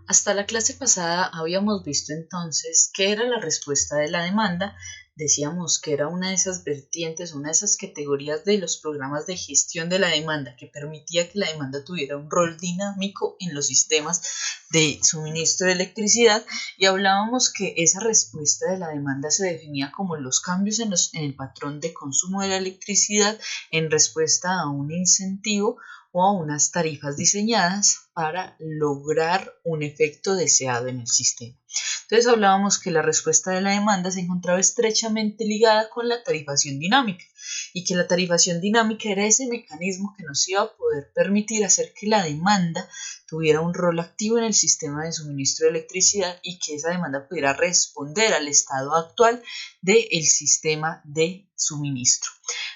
Hasta la clase pasada habíamos visto entonces qué era la respuesta de la demanda. Decíamos que era una de esas vertientes, una de esas categorías de los programas de gestión de la demanda que permitía que la demanda tuviera un rol dinámico en los sistemas de suministro de electricidad, y hablábamos que esa respuesta de la demanda se definía como los cambios en el patrón de consumo de la electricidad en respuesta a un incentivo o a unas tarifas diseñadas para lograr un efecto deseado en el sistema. Entonces hablábamos que la respuesta de la demanda se encontraba estrechamente ligada con la tarifación dinámica, y que la tarifación dinámica era ese mecanismo que nos iba a poder permitir hacer que la demanda tuviera un rol activo en el sistema de suministro de electricidad y que esa demanda pudiera responder al estado actual del sistema de suministro.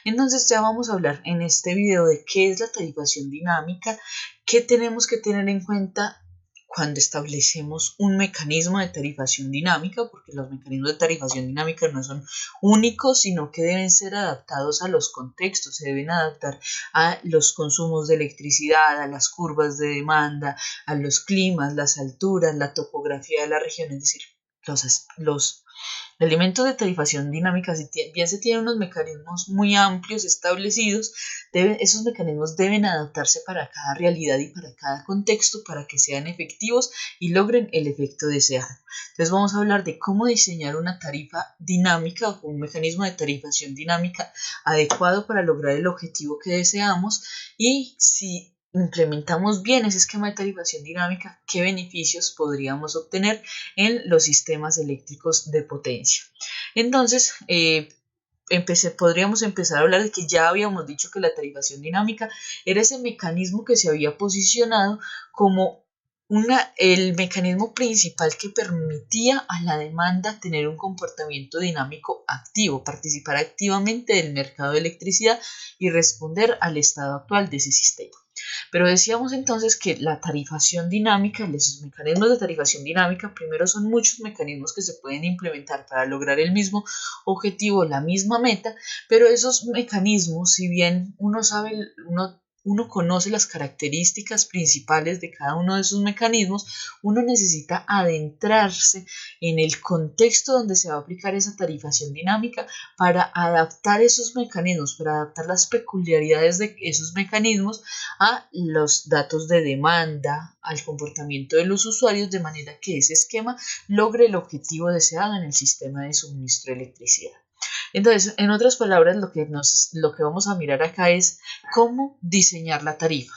Entonces ya vamos a hablar en este video de qué es la tarifación dinámica, qué tenemos que tener en cuenta cuando establecemos un mecanismo de tarifación dinámica, porque los mecanismos de tarifación dinámica no son únicos, sino que deben ser adaptados a los contextos, se deben adaptar a los consumos de electricidad, a las curvas de demanda, a los climas, las alturas, la topografía de la región, es decir, los elementos de tarifación dinámica, si bien se tienen unos mecanismos muy amplios establecidos, esos mecanismos deben adaptarse para cada realidad y para cada contexto para que sean efectivos y logren el efecto deseado. Entonces vamos a hablar de cómo diseñar una tarifa dinámica o un mecanismo de tarifación dinámica adecuado para lograr el objetivo que deseamos, y si implementamos bien ese esquema de tarifación dinámica, qué beneficios podríamos obtener en los sistemas eléctricos de potencia. Entonces, podríamos empezar a hablar de que ya habíamos dicho que la tarifación dinámica era ese mecanismo que se había posicionado como el mecanismo principal que permitía a la demanda tener un comportamiento dinámico activo, participar activamente del mercado de electricidad y responder al estado actual de ese sistema. Pero decíamos entonces que la tarifación dinámica, los mecanismos de tarifación dinámica, primero son muchos mecanismos que se pueden implementar para lograr el mismo objetivo, la misma meta, pero esos mecanismos, si bien uno conoce las características principales de cada uno de esos mecanismos, uno necesita adentrarse en el contexto donde se va a aplicar esa tarifación dinámica para adaptar esos mecanismos, para adaptar las peculiaridades de esos mecanismos a los datos de demanda, al comportamiento de los usuarios, de manera que ese esquema logre el objetivo deseado en el sistema de suministro de electricidad. Entonces, en otras palabras, lo que vamos a mirar acá es cómo diseñar la tarifa,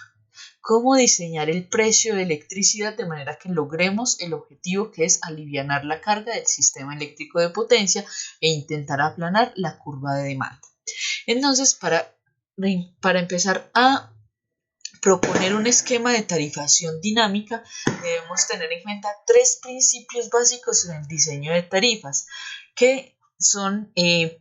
cómo diseñar el precio de electricidad de manera que logremos el objetivo, que es alivianar la carga del sistema eléctrico de potencia e intentar aplanar la curva de demanda. Entonces, para empezar a proponer un esquema de tarifación dinámica, debemos tener en cuenta tres principios básicos en el diseño de tarifas que son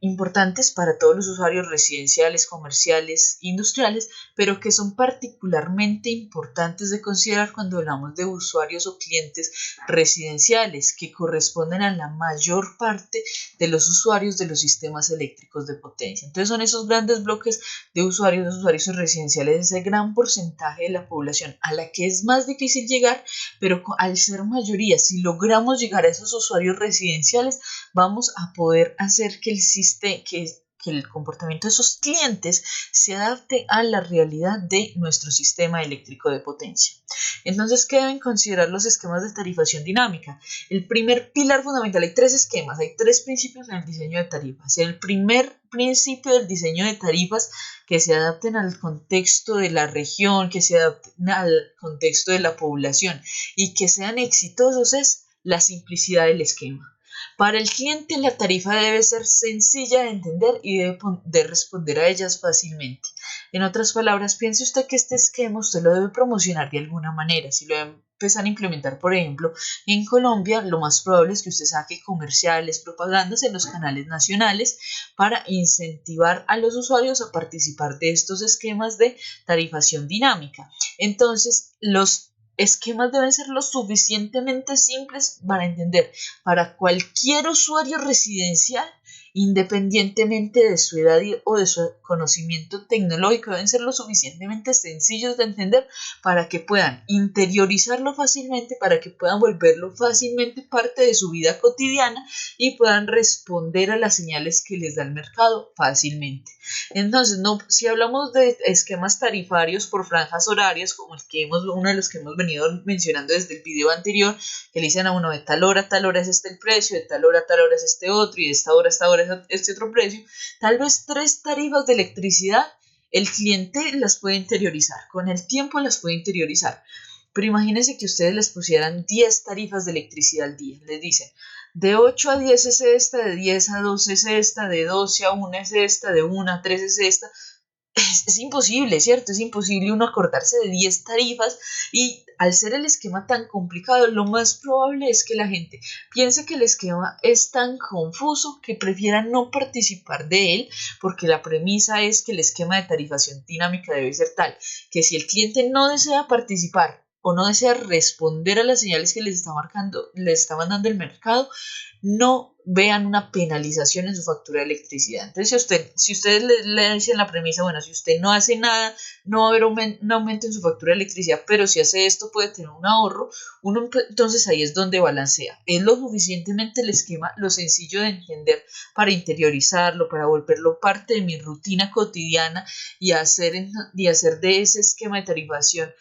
importantes para todos los usuarios residenciales, comerciales, industriales, pero que son particularmente importantes de considerar cuando hablamos de usuarios o clientes residenciales, que corresponden a la mayor parte de los usuarios de los sistemas eléctricos de potencia. Entonces son esos grandes bloques de usuarios residenciales, ese gran porcentaje de la población a la que es más difícil llegar, pero al ser mayoría, si logramos llegar a esos usuarios residenciales, vamos a poder hacer que el comportamiento de esos clientes se adapte a la realidad de nuestro sistema eléctrico de potencia. Entonces, ¿qué deben considerar los esquemas de tarifación dinámica? El primer pilar fundamental, hay tres esquemas, hay tres principios en el diseño de tarifas. El primer principio del diseño de tarifas, que se adapten al contexto de la región, que se adapten al contexto de la población y que sean exitosos, es la simplicidad del esquema. Para el cliente, la tarifa debe ser sencilla de entender y debe responder a ellas fácilmente. En otras palabras, piense usted que este esquema usted lo debe promocionar de alguna manera. Si lo debe empezar a implementar, por ejemplo, en Colombia, lo más probable es que usted saque comerciales, propagandas en los canales nacionales para incentivar a los usuarios a participar de estos esquemas de tarifación dinámica. Entonces, los esquemas deben ser lo suficientemente simples para entender para cualquier usuario residencial independientemente de su edad o de su conocimiento tecnológico. Deben ser lo suficientemente sencillos de entender para que puedan interiorizarlo fácilmente, para que puedan volverlo fácilmente parte de su vida cotidiana y puedan responder a las señales que les da el mercado fácilmente. Entonces, no, si hablamos de esquemas tarifarios por franjas horarias, como uno de los que hemos venido mencionando desde el video anterior, que le dicen a uno de tal hora a tal hora es este el precio, de tal hora a tal hora es este otro, y de esta hora a esta hora es este otro precio, tal vez 3 tarifas de electricidad, el cliente las puede interiorizar, con el tiempo las puede interiorizar. Pero imagínense que ustedes les pusieran 10 tarifas de electricidad al día. Les dicen, de 8 a 10 es esta, de 10 a 12 es esta, de 12 a 1 es esta, de 1 a 3 es esta. Es imposible, ¿cierto? Es imposible uno acordarse de 10 tarifas y al ser el esquema tan complicado, lo más probable es que la gente piense que el esquema es tan confuso que prefiera no participar de él, porque la premisa es que el esquema de tarifación dinámica debe ser tal que si el cliente no desea participar o no desea responder a las señales que les está mandando el mercado, no vean una penalización en su factura de electricidad. Entonces, si ustedes le dicen la premisa, bueno, si usted no hace nada, no va a haber un aumento en su factura de electricidad, pero si hace esto puede tener un ahorro, entonces ahí es donde balancea. Es lo suficientemente el esquema, lo sencillo de entender para interiorizarlo, para volverlo parte de mi rutina cotidiana y hacer de ese esquema de tarifación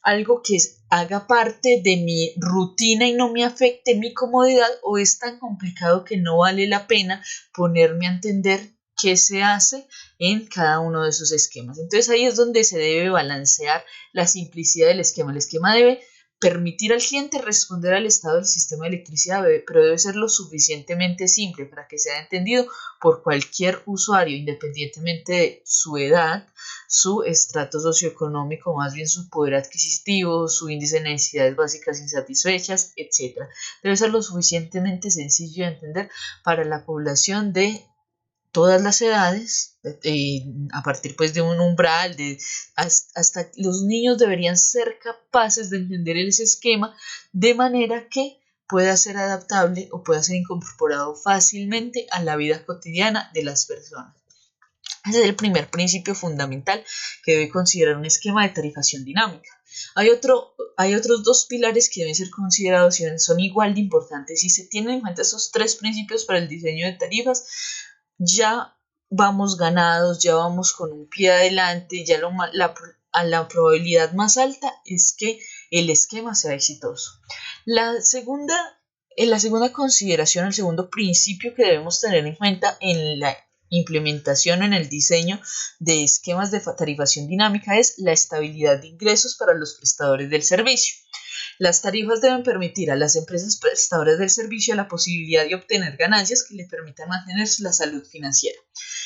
algo que haga parte de mi rutina y no me afecte mi comodidad, o es tan complicado que no vale la pena ponerme a entender qué se hace en cada uno de esos esquemas. Entonces ahí es donde se debe balancear la simplicidad del esquema. El esquema debe permitir al cliente responder al estado del sistema de electricidad, pero debe ser lo suficientemente simple para que sea entendido por cualquier usuario, independientemente de su edad, su estrato socioeconómico, más bien su poder adquisitivo, su índice de necesidades básicas insatisfechas, etc. Debe ser lo suficientemente sencillo de entender para la población de todas las edades, a partir pues de un umbral, hasta los niños deberían ser capaces de entender ese esquema de manera que pueda ser adaptable o pueda ser incorporado fácilmente a la vida cotidiana de las personas. Ese es el primer principio fundamental que debe considerar un esquema de tarifación dinámica. Hay otros 2 pilares que deben ser considerados y son igual de importantes. Si se tienen en cuenta esos 3 principios para el diseño de tarifas, ya vamos ganados, ya vamos con un pie adelante, ya la probabilidad más alta es que el esquema sea exitoso. La segunda consideración, el segundo principio que debemos tener en cuenta en la implementación en el diseño de esquemas de tarifación dinámica es la estabilidad de ingresos para los prestadores del servicio. Las tarifas deben permitir a las empresas prestadoras del servicio la posibilidad de obtener ganancias que le permitan mantener la salud financiera.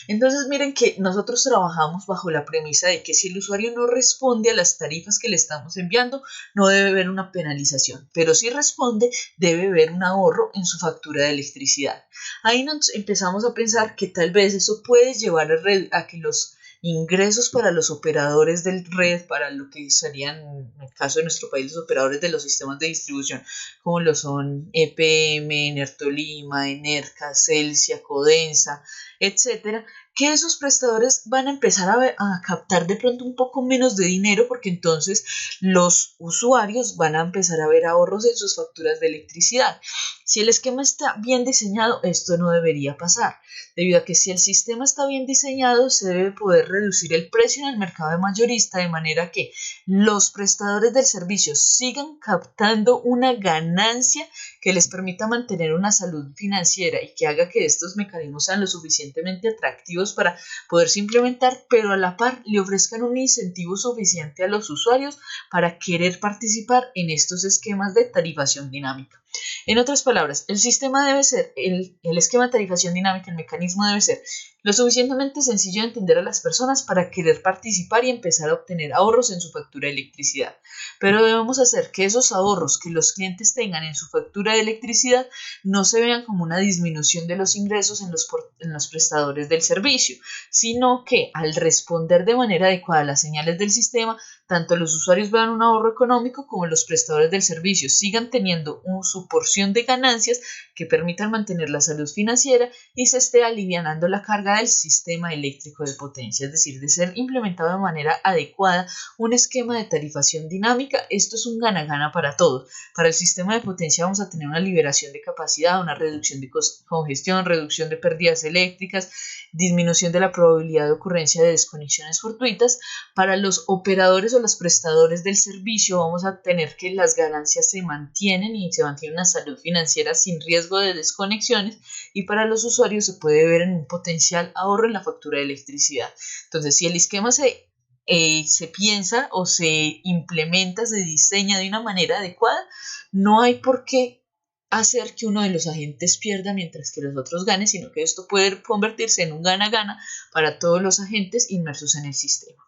Entonces, miren que nosotros trabajamos bajo la premisa de que si el usuario no responde a las tarifas que le estamos enviando, no debe haber una penalización, pero si responde, debe haber un ahorro en su factura de electricidad. Ahí nos empezamos a pensar que tal vez eso puede llevar a que los ingresos para los operadores del red, para lo que serían, en el caso de nuestro país, los operadores de los sistemas de distribución, como lo son EPM, Enertolima, Enerca, Celsia, Codensa, etcétera, que esos prestadores van a empezar a captar de pronto un poco menos de dinero, porque entonces los usuarios van a empezar a ver ahorros en sus facturas de electricidad. Si el esquema está bien diseñado, esto no debería pasar, debido a que si el sistema está bien diseñado, se debe poder reducir el precio en el mercado de mayorista de manera que los prestadores del servicio sigan captando una ganancia que les permita mantener una salud financiera y que haga que estos mecanismos sean lo suficientemente atractivos para poderse implementar, pero a la par le ofrezcan un incentivo suficiente a los usuarios para querer participar en estos esquemas de tarifación dinámica. En otras palabras, el sistema debe ser, el esquema de tarifación dinámica, el mecanismo debe ser lo suficientemente sencillo de entender a las personas para querer participar y empezar a obtener ahorros en su factura de electricidad. Pero debemos hacer que esos ahorros que los clientes tengan en su factura de electricidad no se vean como una disminución de los ingresos en los prestadores del servicio, sino que al responder de manera adecuada a las señales del sistema, tanto los usuarios vean un ahorro económico como los prestadores del servicio sigan teniendo su porción de ganancias que permitan mantener la salud financiera y se esté alivianando la carga del sistema eléctrico de potencia, es decir, de ser implementado de manera adecuada un esquema de tarifación dinámica. Esto es un gana-gana para todos. Para el sistema de potencia vamos a tener una liberación de capacidad, una reducción de congestión, reducción de pérdidas eléctricas, disminución de la probabilidad de ocurrencia de desconexiones fortuitas. Para los operadores o los prestadores del servicio vamos a tener que las ganancias se mantienen y se mantiene una salud financiera sin riesgo de desconexiones, y para los usuarios se puede ver en un potencial ahorro en la factura de electricidad. Entonces, si el esquema se piensa o se implementa, se diseña de una manera adecuada, no hay por qué hacer que uno de los agentes pierda mientras que los otros ganen, sino que esto puede convertirse en un gana-gana para todos los agentes inmersos en el sistema.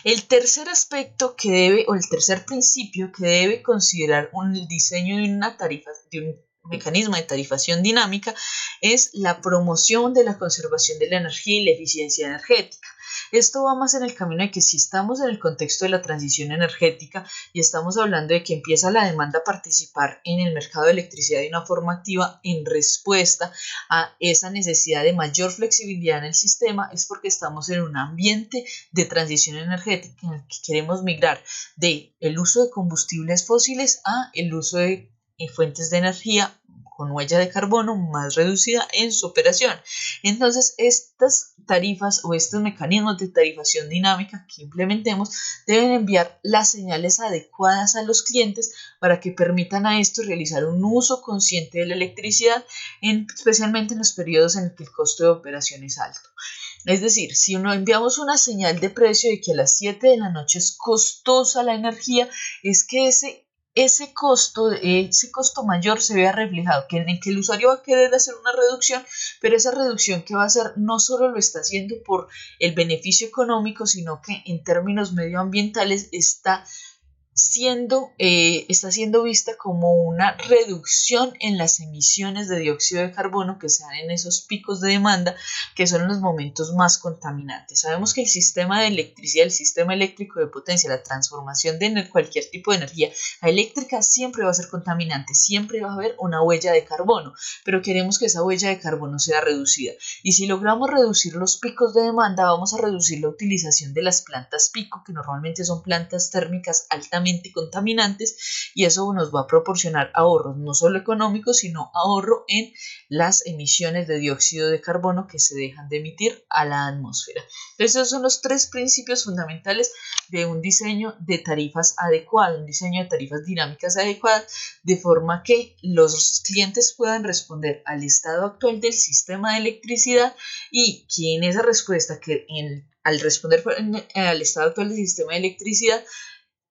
El tercer aspecto que debe, o el tercer principio que debe considerar el diseño de una tarifa, de un mecanismo de tarifación dinámica, es la promoción de la conservación de la energía y la eficiencia energética. Esto va más en el camino de que si estamos en el contexto de la transición energética y estamos hablando de que empieza la demanda a participar en el mercado de electricidad de una forma activa en respuesta a esa necesidad de mayor flexibilidad en el sistema, es porque estamos en un ambiente de transición energética en el que queremos migrar del uso de combustibles fósiles a el uso de fuentes de energía con huella de carbono más reducida en su operación. Entonces, estas tarifas o estos mecanismos de tarifación dinámica que implementemos deben enviar las señales adecuadas a los clientes para que permitan a estos realizar un uso consciente de la electricidad, especialmente en los periodos en que el costo de operación es alto. Es decir, si enviamos una señal de precio de que a las 7 de la noche es costosa la energía, es que ese costo mayor se vea reflejado, en que el usuario va a querer hacer una reducción, pero esa reducción que va a hacer no solo lo está haciendo por el beneficio económico, sino que en términos medioambientales está siendo vista como una reducción en las emisiones de dióxido de carbono que se dan en esos picos de demanda, que son los momentos más contaminantes. Sabemos que el sistema de electricidad, el sistema eléctrico de potencia, la transformación de cualquier tipo de energía eléctrica siempre va a ser contaminante, siempre va a haber una huella de carbono, pero queremos que esa huella de carbono sea reducida. Y si logramos reducir los picos de demanda, vamos a reducir la utilización de las plantas pico, que normalmente son plantas térmicas altamente contaminantes, y eso nos va a proporcionar ahorros no solo económicos, sino ahorro en las emisiones de dióxido de carbono que se dejan de emitir a la atmósfera. Entonces, esos son los tres principios fundamentales de un diseño de tarifas adecuado, un diseño de tarifas dinámicas adecuadas, de forma que los clientes puedan responder al estado actual del sistema de electricidad, y que en esa respuesta, al responder al estado actual del sistema de electricidad,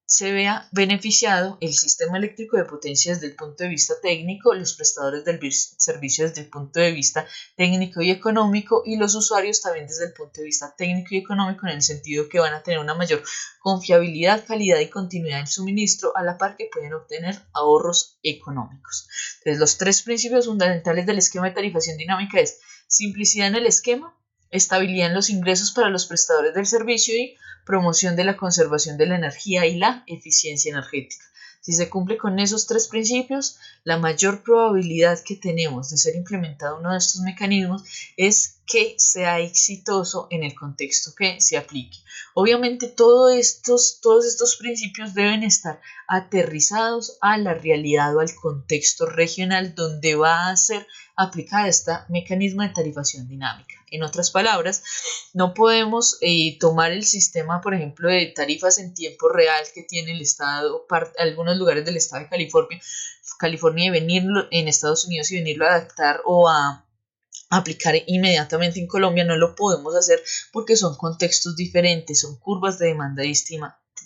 se vea beneficiado el sistema eléctrico de potencia desde el punto de vista técnico, los prestadores del servicio desde el punto de vista técnico y económico, y los usuarios también desde el punto de vista técnico y económico, en el sentido que van a tener una mayor confiabilidad, calidad y continuidad en suministro, a la par que pueden obtener ahorros económicos. Entonces, los tres principios fundamentales del esquema de tarifación dinámica es simplicidad en el esquema, estabilidad en los ingresos para los prestadores del servicio y promoción de la conservación de la energía y la eficiencia energética. Si se cumple con esos tres principios, la mayor probabilidad que tenemos de ser implementado uno de estos mecanismos es que sea exitoso en el contexto que se aplique. Obviamente todos estos principios deben estar aterrizados a la realidad o al contexto regional donde va a ser aplicada este mecanismo de tarifación dinámica. En otras palabras, no podemos tomar el sistema, por ejemplo, de tarifas en tiempo real que tiene el estado, algunos lugares del estado de California, y venirlo en Estados Unidos y venirlo a adaptar o a aplicar inmediatamente en Colombia. No lo podemos hacer porque son contextos diferentes, son curvas de demanda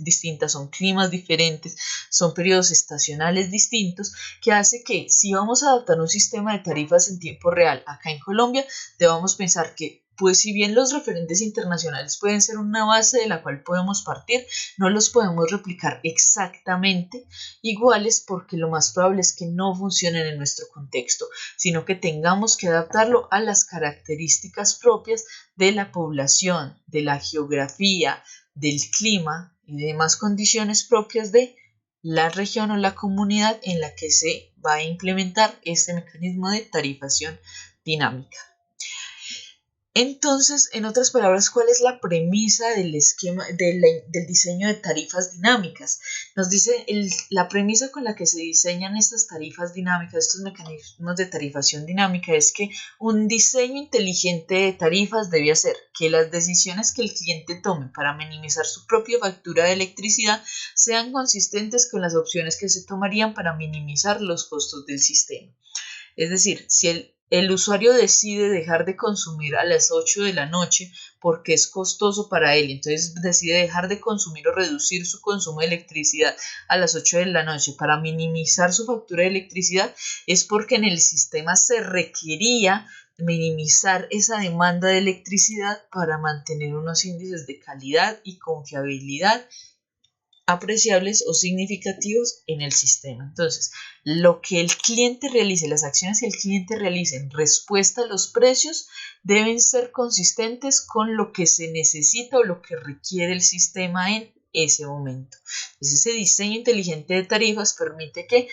distintas, son climas diferentes, son periodos estacionales distintos, que hace que si vamos a adoptar un sistema de tarifas en tiempo real acá en Colombia, debamos pensar que pues si bien los referentes internacionales pueden ser una base de la cual podemos partir, no los podemos replicar exactamente iguales porque lo más probable es que no funcionen en nuestro contexto, sino que tengamos que adaptarlo a las características propias de la población, de la geografía, del clima y demás condiciones propias de la región o la comunidad en la que se va a implementar este mecanismo de tarifación dinámica. Entonces, en otras palabras, ¿cuál es la premisa del esquema del diseño de tarifas dinámicas? Nos dice la premisa con la que se diseñan estas tarifas dinámicas, estos mecanismos de tarifación dinámica, es que un diseño inteligente de tarifas debe hacer que las decisiones que el cliente tome para minimizar su propia factura de electricidad sean consistentes con las opciones que se tomarían para minimizar los costos del sistema. Es decir, si el usuario decide dejar de consumir a las 8 de la noche porque es costoso para él, entonces decide dejar de consumir o reducir su consumo de electricidad a las 8 de la noche para minimizar su factura de electricidad, es porque en el sistema se requería minimizar esa demanda de electricidad para mantener unos índices de calidad y confiabilidad apreciables o significativos en el sistema. Entonces, lo que el cliente realice, las acciones que el cliente realice en respuesta a los precios deben ser consistentes con lo que se necesita o lo que requiere el sistema en ese momento. Entonces, ese diseño inteligente de tarifas permite que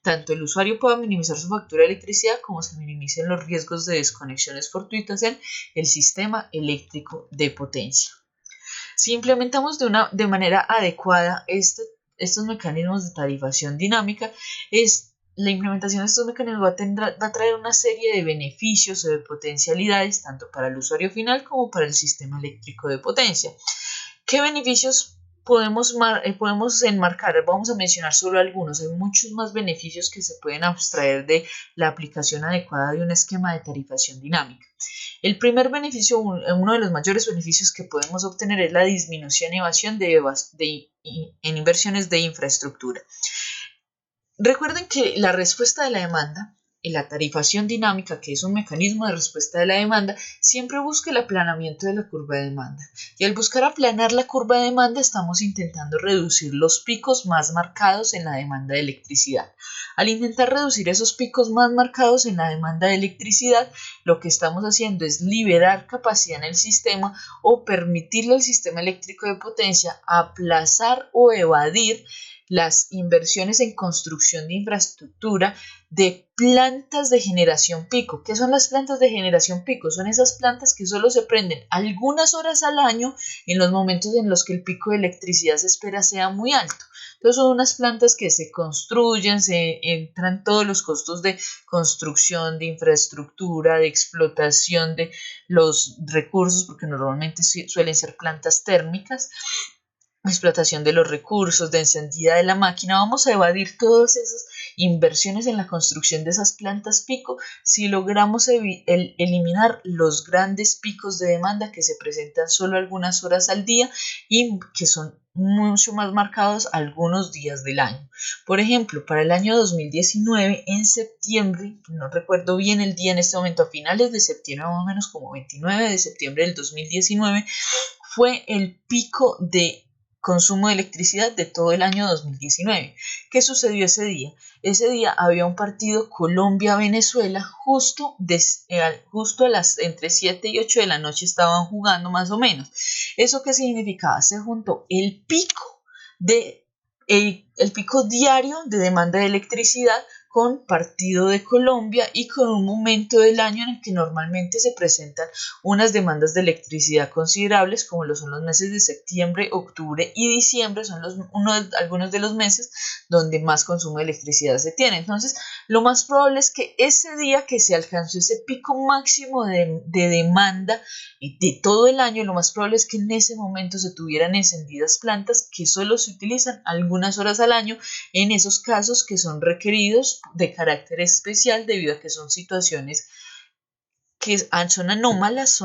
tanto el usuario pueda minimizar su factura de electricidad como se minimicen los riesgos de desconexiones fortuitas en el sistema eléctrico de potencia. Si implementamos de manera adecuada estos mecanismos de tarifación dinámica, la implementación de estos mecanismos va a traer una serie de beneficios o de potencialidades tanto para el usuario final como para el sistema eléctrico de potencia. ¿Qué beneficios podemos enmarcar? Vamos a mencionar solo algunos. Hay muchos más beneficios que se pueden abstraer de la aplicación adecuada de un esquema de tarifación dinámica. El primer beneficio, uno de los mayores beneficios que podemos obtener es la disminución y evasión en inversiones de infraestructura. Recuerden que la respuesta de la demanda y la tarifación dinámica, que es un mecanismo de respuesta de la demanda, siempre busca el aplanamiento de la curva de demanda. Y al buscar aplanar la curva de demanda, estamos intentando reducir los picos más marcados en la demanda de electricidad. Al intentar reducir esos picos más marcados en la demanda de electricidad, lo que estamos haciendo es liberar capacidad en el sistema o permitirle al sistema eléctrico de potencia aplazar o evadir las inversiones en construcción de infraestructura de plantas de generación pico. ¿Qué son las plantas de generación pico? Son esas plantas que solo se prenden algunas horas al año en los momentos en los que el pico de electricidad se espera sea muy alto. Entonces son unas plantas que se construyen, se entran todos los costos de construcción, de infraestructura, de explotación de los recursos, porque normalmente suelen ser plantas térmicas, explotación de los recursos, de encendida de la máquina. Vamos a evadir todas esas inversiones en la construcción de esas plantas pico si logramos eliminar los grandes picos de demanda que se presentan solo algunas horas al día y que son mucho más marcados algunos días del año. Por ejemplo, para el año 2019, en septiembre, no recuerdo bien el día en este momento, a finales de septiembre, más o menos como 29 de septiembre del 2019, fue el pico de consumo de electricidad de todo el año 2019. ¿Qué sucedió ese día? Ese día había un partido Colombia-Venezuela, justo a las entre 7 y 8 de la noche estaban jugando más o menos. ¿Eso qué significaba? Se juntó el pico diario de demanda de electricidad con partido de Colombia y con un momento del año en el que normalmente se presentan unas demandas de electricidad considerables, como lo son los meses de septiembre, octubre y diciembre, son algunos de los meses donde más consumo de electricidad se tiene. Entonces, lo más probable es que ese día que se alcanzó ese pico máximo de demanda de todo el año, lo más probable es que en ese momento se tuvieran encendidas plantas que solo se utilizan algunas horas al año en esos casos que son requeridos de carácter especial debido a que son situaciones que son anómalas,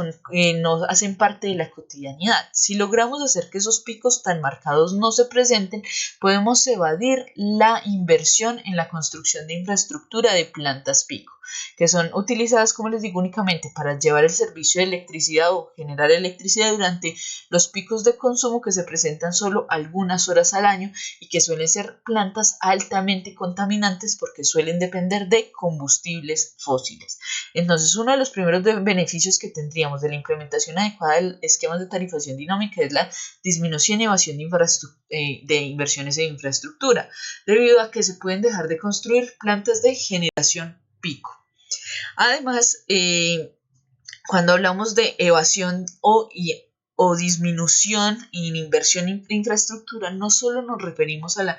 no hacen parte de la cotidianidad. Si logramos hacer que esos picos tan marcados no se presenten, podemos evadir la inversión en la construcción de infraestructura de plantas pico, que son utilizadas, como les digo, únicamente para llevar el servicio de electricidad o generar electricidad durante los picos de consumo que se presentan solo algunas horas al año y que suelen ser plantas altamente contaminantes porque suelen depender de combustibles fósiles. Entonces, uno de los primeros beneficios que tendríamos de la implementación adecuada del esquema de tarifación dinámica es la disminución y evasión de inversiones en infraestructura, debido a que se pueden dejar de construir plantas de generación pico. Además, cuando hablamos de evasión o disminución en inversión en infraestructura, no solo nos referimos a la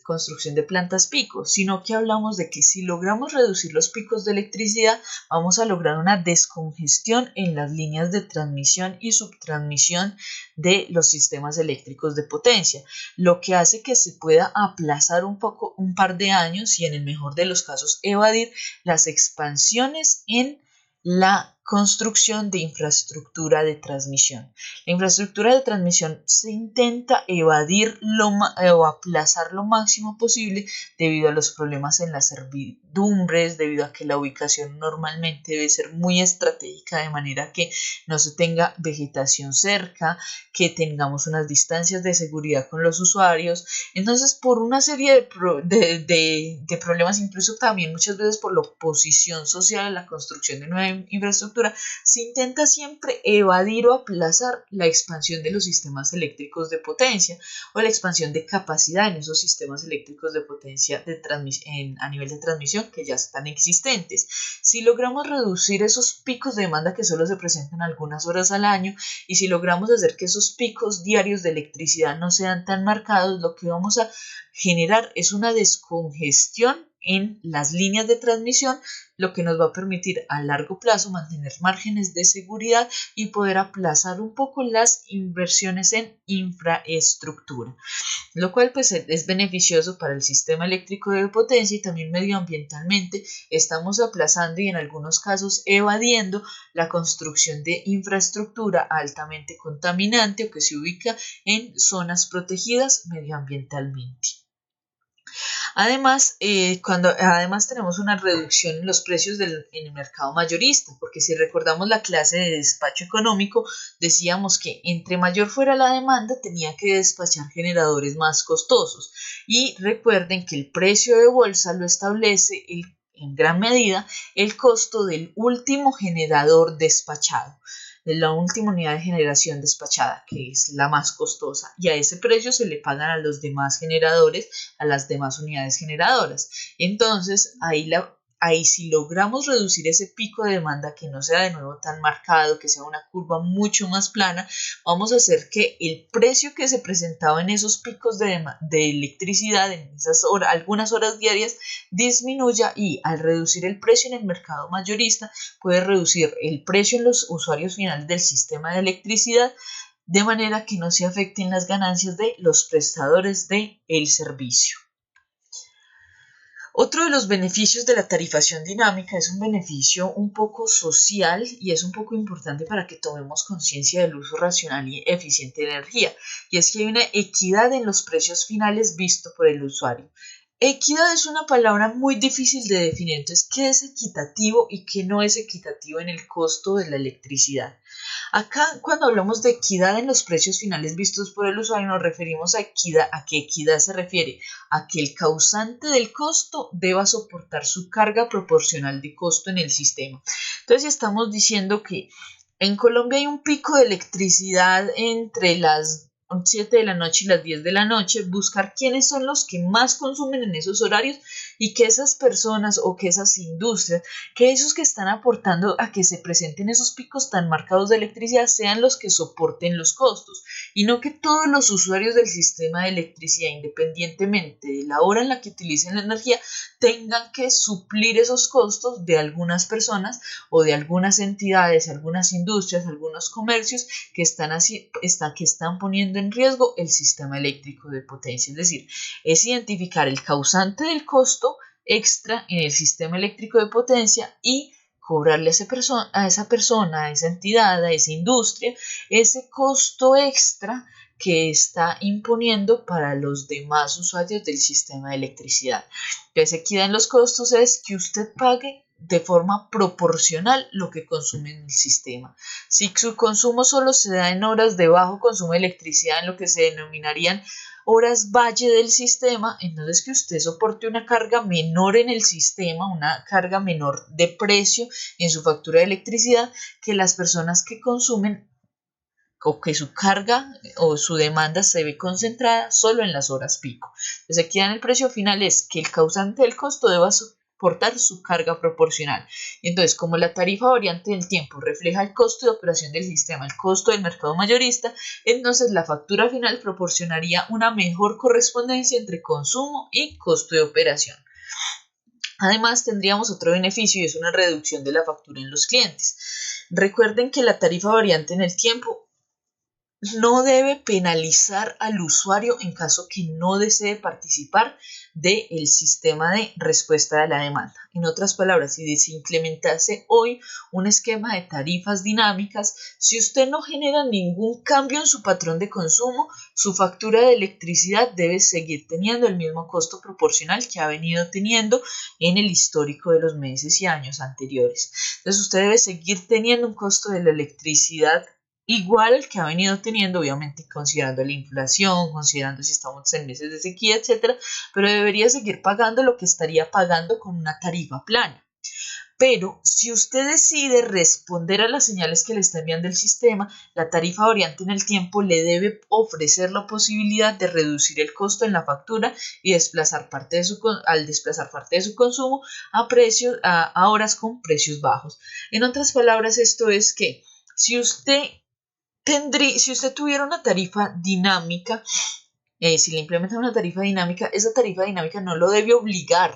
construcción de plantas pico, sino que hablamos de que si logramos reducir los picos de electricidad, vamos a lograr una descongestión en las líneas de transmisión y subtransmisión de los sistemas eléctricos de potencia, lo que hace que se pueda aplazar un par de años y en el mejor de los casos evadir las expansiones en la construcción de infraestructura de transmisión. La infraestructura de transmisión se intenta evadir o aplazar lo máximo posible debido a los problemas en las servidumbres, debido a que la ubicación normalmente debe ser muy estratégica de manera que no se tenga vegetación cerca, que tengamos unas distancias de seguridad con los usuarios. Entonces, por una serie de problemas, incluso también muchas veces por la oposición social a la construcción de nueva infraestructura, se intenta siempre evadir o aplazar la expansión de los sistemas eléctricos de potencia o la expansión de capacidad en esos sistemas eléctricos de potencia a nivel de transmisión que ya están existentes. Si logramos reducir esos picos de demanda que solo se presentan algunas horas al año y si logramos hacer que esos picos diarios de electricidad no sean tan marcados, lo que vamos a generar es una descongestión en las líneas de transmisión, lo que nos va a permitir a largo plazo mantener márgenes de seguridad y poder aplazar un poco las inversiones en infraestructura, lo cual pues es beneficioso para el sistema eléctrico de potencia y también medioambientalmente estamos aplazando y en algunos casos evadiendo la construcción de infraestructura altamente contaminante o que se ubica en zonas protegidas medioambientalmente. Además, además tenemos una reducción en los precios en el mercado mayorista, porque si recordamos la clase de despacho económico, decíamos que entre mayor fuera la demanda, tenía que despachar generadores más costosos. Y recuerden que el precio de bolsa lo establece en gran medida el costo del último generador despachado, de la última unidad de generación despachada, que es la más costosa, y a ese precio se le pagan a los demás generadores, a las demás unidades generadoras. Entonces, ahí si logramos reducir ese pico de demanda, que no sea de nuevo tan marcado, que sea una curva mucho más plana, vamos a hacer que el precio que se presentaba en esos picos de electricidad, en esas algunas horas diarias, disminuya y al reducir el precio en el mercado mayorista, puede reducir el precio en los usuarios finales del sistema de electricidad, de manera que no se afecten las ganancias de los prestadores del servicio. Otro de los beneficios de la tarifación dinámica es un beneficio un poco social y es un poco importante para que tomemos conciencia del uso racional y eficiente de energía, y es que hay una equidad en los precios finales visto por el usuario. Equidad es una palabra muy difícil de definir, entonces, ¿qué es equitativo y qué no es equitativo en el costo de la electricidad? Acá, cuando hablamos de equidad en los precios finales vistos por el usuario, nos referimos a que equidad se refiere a que el causante del costo deba soportar su carga proporcional de costo en el sistema. Entonces, si estamos diciendo que en Colombia hay un pico de electricidad entre las 7 de la noche y las 10 de la noche, buscar quiénes son los que más consumen en esos horarios y que esas personas o que esas industrias, que esos que están aportando a que se presenten esos picos tan marcados de electricidad sean los que soporten los costos y no que todos los usuarios del sistema de electricidad, independientemente de la hora en la que utilicen la energía, tengan que suplir esos costos de algunas personas o de algunas entidades, algunas industrias, algunos comercios que están poniendo en riesgo el sistema eléctrico de potencia. Es decir, es identificar el causante del costo extra en el sistema eléctrico de potencia y cobrarle a esa persona, a esa entidad, a esa industria, ese costo extra que está imponiendo para los demás usuarios del sistema de electricidad. Entonces, equidad en los costos es que usted pague de forma proporcional lo que consume en el sistema. Si su consumo solo se da en horas de bajo consumo de electricidad, en lo que se denominarían horas valle del sistema, entonces que usted soporte una carga menor en el sistema, una carga menor de precio en su factura de electricidad que las personas que consumen o que su carga o su demanda se ve concentrada solo en las horas pico. Entonces aquí en el precio final es que el causante del costo deba soportar su carga proporcional. Entonces, como la tarifa variante del tiempo refleja el costo de operación del sistema, el costo del mercado mayorista, entonces la factura final proporcionaría una mejor correspondencia entre consumo y costo de operación. Además, tendríamos otro beneficio y es una reducción de la factura en los clientes. Recuerden que la tarifa variante en el tiempo no debe penalizar al usuario en caso que no desee participar del sistema de respuesta de la demanda. En otras palabras, si se implementase hoy un esquema de tarifas dinámicas, si usted no genera ningún cambio en su patrón de consumo, su factura de electricidad debe seguir teniendo el mismo costo proporcional que ha venido teniendo en el histórico de los meses y años anteriores. Entonces, usted debe seguir teniendo un costo de la electricidad igual al que ha venido teniendo, obviamente considerando la inflación, considerando si estamos en meses de sequía, etcétera, pero debería seguir pagando lo que estaría pagando con una tarifa plana. Pero si usted decide responder a las señales que le está enviando el sistema, la tarifa variante en el tiempo le debe ofrecer la posibilidad de reducir el costo en la factura y desplazar al desplazar parte de su consumo a horas con precios bajos. En otras palabras, esto es que si usted tuviera una tarifa dinámica, si le implementa una tarifa dinámica, esa tarifa dinámica no lo debe obligar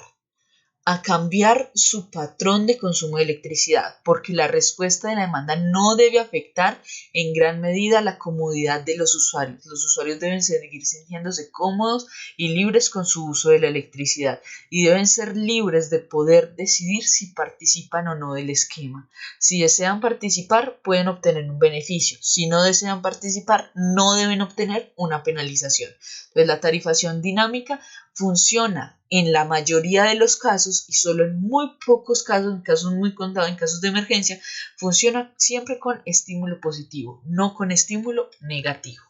a cambiar su patrón de consumo de electricidad, porque la respuesta de la demanda no debe afectar en gran medida la comodidad de los usuarios. Los usuarios deben seguir sintiéndose cómodos y libres con su uso de la electricidad y deben ser libres de poder decidir si participan o no del esquema. Si desean participar, pueden obtener un beneficio. Si no desean participar, no deben obtener una penalización. Entonces, la tarifación dinámica funciona en la mayoría de los casos y solo en muy pocos casos, en casos muy contados, en casos de emergencia, funciona siempre con estímulo positivo, no con estímulo negativo.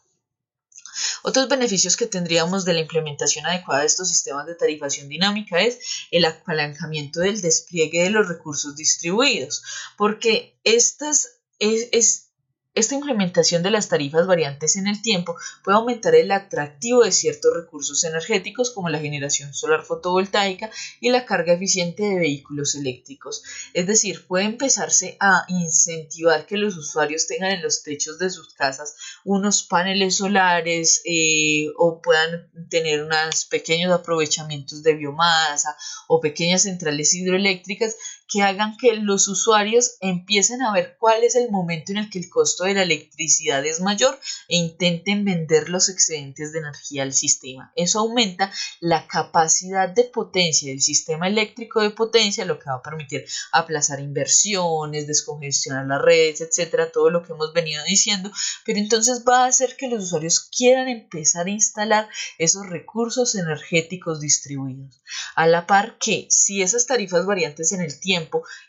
Otros beneficios que tendríamos de la implementación adecuada de estos sistemas de tarifación dinámica es el apalancamiento del despliegue de los recursos distribuidos, porque esta implementación de las tarifas variantes en el tiempo puede aumentar el atractivo de ciertos recursos energéticos como la generación solar fotovoltaica y la carga eficiente de vehículos eléctricos. Es decir, puede empezarse a incentivar que los usuarios tengan en los techos de sus casas unos paneles solares o puedan tener unos pequeños aprovechamientos de biomasa o pequeñas centrales hidroeléctricas que hagan que los usuarios empiecen a ver cuál es el momento en el que el costo de la electricidad es mayor e intenten vender los excedentes de energía al sistema. Eso aumenta la capacidad de potencia del sistema eléctrico de potencia, lo que va a permitir aplazar inversiones, descongestionar las redes, etcétera, todo lo que hemos venido diciendo, pero entonces va a hacer que los usuarios quieran empezar a instalar esos recursos energéticos distribuidos. A la par que si esas tarifas variantes en el tiempo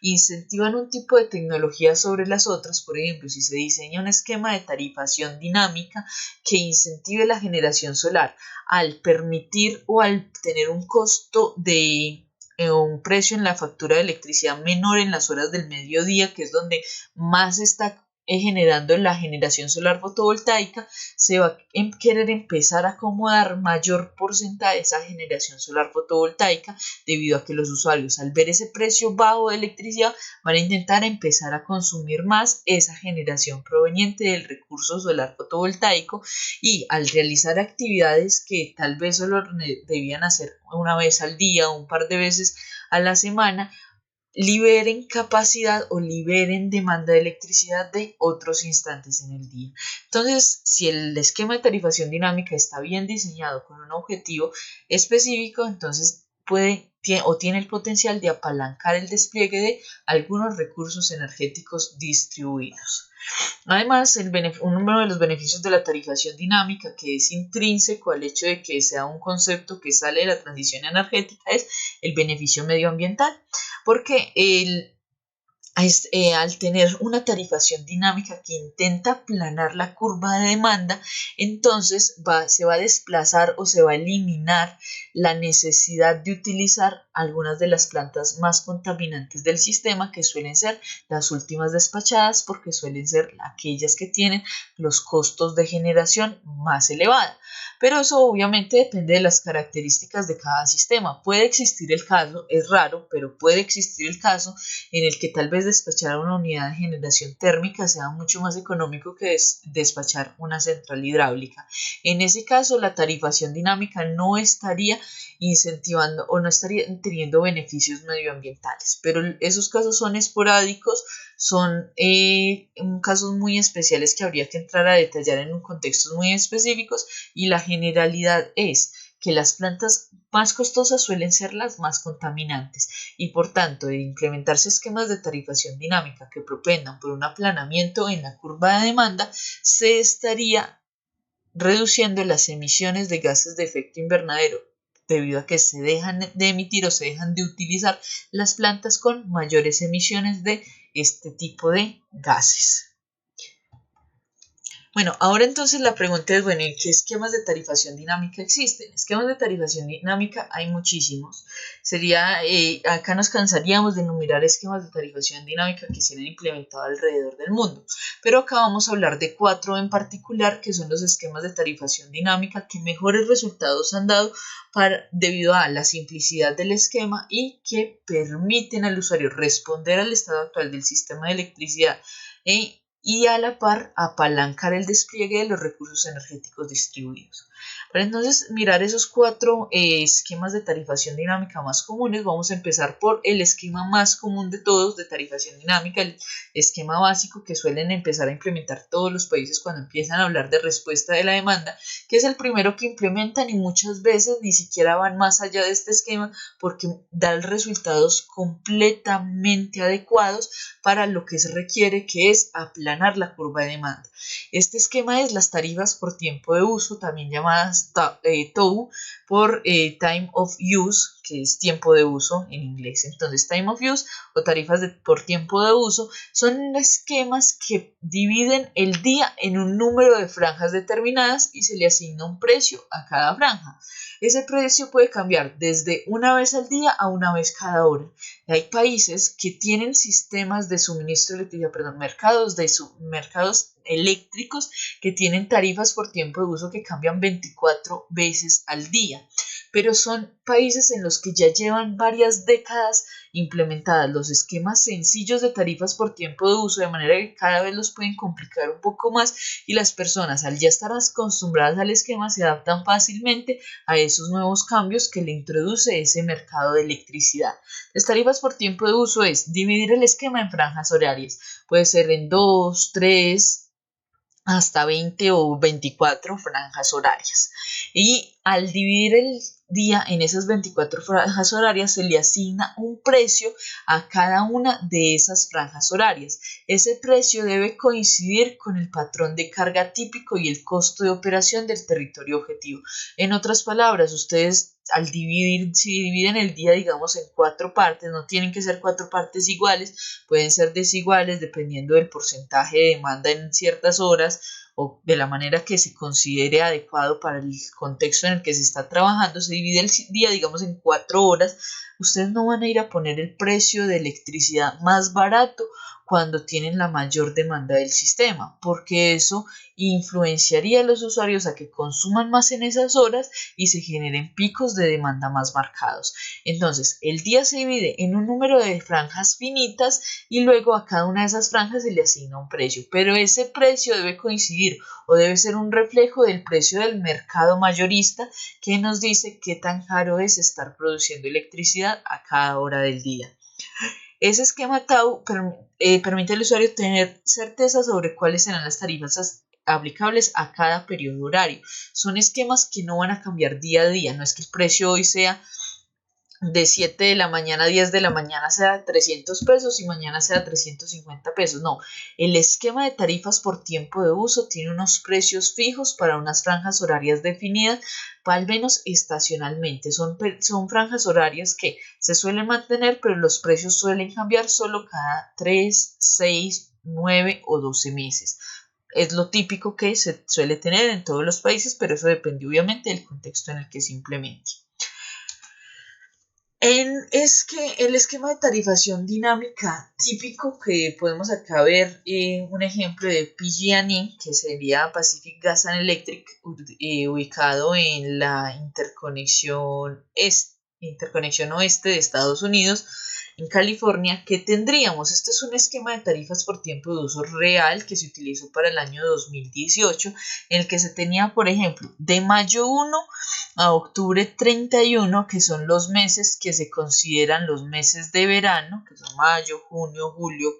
incentivan un tipo de tecnología sobre las otras, por ejemplo, si se diseña un esquema de tarifación dinámica que incentive la generación solar al permitir o al tener un costo de un precio en la factura de electricidad menor en las horas del mediodía, que es donde más está generando la generación solar fotovoltaica, se va a querer empezar a acomodar mayor porcentaje de esa generación solar fotovoltaica debido a que los usuarios al ver ese precio bajo de electricidad van a intentar empezar a consumir más esa generación proveniente del recurso solar fotovoltaico y al realizar actividades que tal vez solo debían hacer una vez al día o un par de veces a la semana, liberen capacidad o liberen demanda de electricidad de otros instantes en el día. Entonces, si el esquema de tarifación dinámica está bien diseñado con un objetivo específico, entonces puede tiene el potencial de apalancar el despliegue de algunos recursos energéticos distribuidos. Además, uno de los beneficios de la tarifación dinámica, que es intrínseco al hecho de que sea un concepto que sale de la transición energética, es el beneficio medioambiental, porque al tener una tarifación dinámica que intenta aplanar la curva de demanda, entonces se va a desplazar o se va a eliminar la necesidad de utilizar algunas de las plantas más contaminantes del sistema, que suelen ser las últimas despachadas, porque suelen ser aquellas que tienen los costos de generación más elevados. Pero eso obviamente depende de las características de cada sistema. Puede existir el caso, es raro, pero puede existir el caso en el que tal vez despachar una unidad de generación térmica sea mucho más económico que despachar una central hidráulica. En ese caso, la tarifación dinámica no estaría incentivando o no estaría teniendo beneficios medioambientales, pero esos casos son esporádicos, son casos muy especiales que habría que entrar a detallar en contextos muy específicos, y la generalidad es que las plantas más costosas suelen ser las más contaminantes, y por tanto, de implementarse esquemas de tarifación dinámica que propendan por un aplanamiento en la curva de demanda, se estaría reduciendo las emisiones de gases de efecto invernadero, debido a que se dejan de emitir o se dejan de utilizar las plantas con mayores emisiones de este tipo de gases. Bueno, ahora entonces la pregunta es, bueno, ¿en qué esquemas de tarifación dinámica existen? Esquemas de tarifación dinámica hay muchísimos. Acá nos cansaríamos de enumerar esquemas de tarifación dinámica que se han implementado alrededor del mundo, pero acá vamos a hablar de 4 en particular, que son los esquemas de tarifación dinámica que mejores resultados han dado debido a la simplicidad del esquema y que permiten al usuario responder al estado actual del sistema de electricidad y a la par apalancar el despliegue de los recursos energéticos distribuidos. Para entonces mirar esos 4 esquemas de tarifación dinámica más comunes, vamos a empezar por el esquema más común de todos de tarifación dinámica, el esquema básico que suelen empezar a implementar todos los países cuando empiezan a hablar de respuesta de la demanda, que es el primero que implementan, y muchas veces ni siquiera van más allá de este esquema porque da resultados completamente adecuados para lo que se requiere, que es aplanar la curva de demanda. Este esquema es las tarifas por tiempo de uso, también llamadas TOU, por Time of Use, que es tiempo de uso en inglés. Entonces, Time of Use o tarifas por tiempo de uso son esquemas que dividen el día en un número de franjas determinadas y se le asigna un precio a cada franja. Ese precio puede cambiar desde una vez al día a una vez cada hora. Hay países que tienen sistemas de suministro de electricidad, mercados eléctricos que tienen tarifas por tiempo de uso que cambian 24 veces al día, pero son países en los que ya llevan varias décadas implementadas los esquemas sencillos de tarifas por tiempo de uso, de manera que cada vez los pueden complicar un poco más, y las personas, al ya estar acostumbradas al esquema, se adaptan fácilmente a esos nuevos cambios que le introduce ese mercado de electricidad. Las tarifas por tiempo de uso es dividir el esquema en franjas horarias, puede ser en 2, 3, hasta 20 o 24 franjas horarias, y al dividir el día en esas 24 franjas horarias se le asigna un precio a cada una de esas franjas horarias. Ese precio debe coincidir con el patrón de carga típico y el costo de operación del territorio objetivo. En otras palabras, ustedes si dividen el día, digamos, en 4 partes, no tienen que ser 4 partes iguales, pueden ser desiguales dependiendo del porcentaje de demanda en ciertas horas o de la manera que se considere adecuado para el contexto en el que se está trabajando. Se divide el día, digamos, en 4 horas. Ustedes no van a ir a poner el precio de electricidad más barato cuando tienen la mayor demanda del sistema, porque eso influenciaría a los usuarios a que consuman más en esas horas y se generen picos de demanda más marcados. Entonces, el día se divide en un número de franjas finitas y luego a cada una de esas franjas se le asigna un precio, pero ese precio debe coincidir o debe ser un reflejo del precio del mercado mayorista, que nos dice qué tan caro es estar produciendo electricidad a cada hora del día. Ese esquema TAU permite al usuario tener certeza sobre cuáles serán las tarifas aplicables a cada periodo horario. Son esquemas que no van a cambiar día a día, no es que el precio hoy sea de 7 de la mañana a 10 de la mañana sea 300 pesos y mañana sea 350 pesos. No, el esquema de tarifas por tiempo de uso tiene unos precios fijos para unas franjas horarias definidas, al menos estacionalmente. Son franjas horarias que se suelen mantener, pero los precios suelen cambiar solo cada 3, 6, 9 o 12 meses. Es lo típico que se suele tener en todos los países, pero eso depende obviamente del contexto en el que se implemente. Es que el esquema de tarifación dinámica típico que podemos acá ver un ejemplo de PG&E, que sería Pacific Gas and Electric, ubicado en la interconexión oeste de Estados Unidos, en California, que tendríamos. Este es un esquema de tarifas por tiempo de uso real que se utilizó para el año 2018, en el que se tenía, por ejemplo, de mayo 1 a octubre 31, que son los meses que se consideran los meses de verano, que son mayo, junio, julio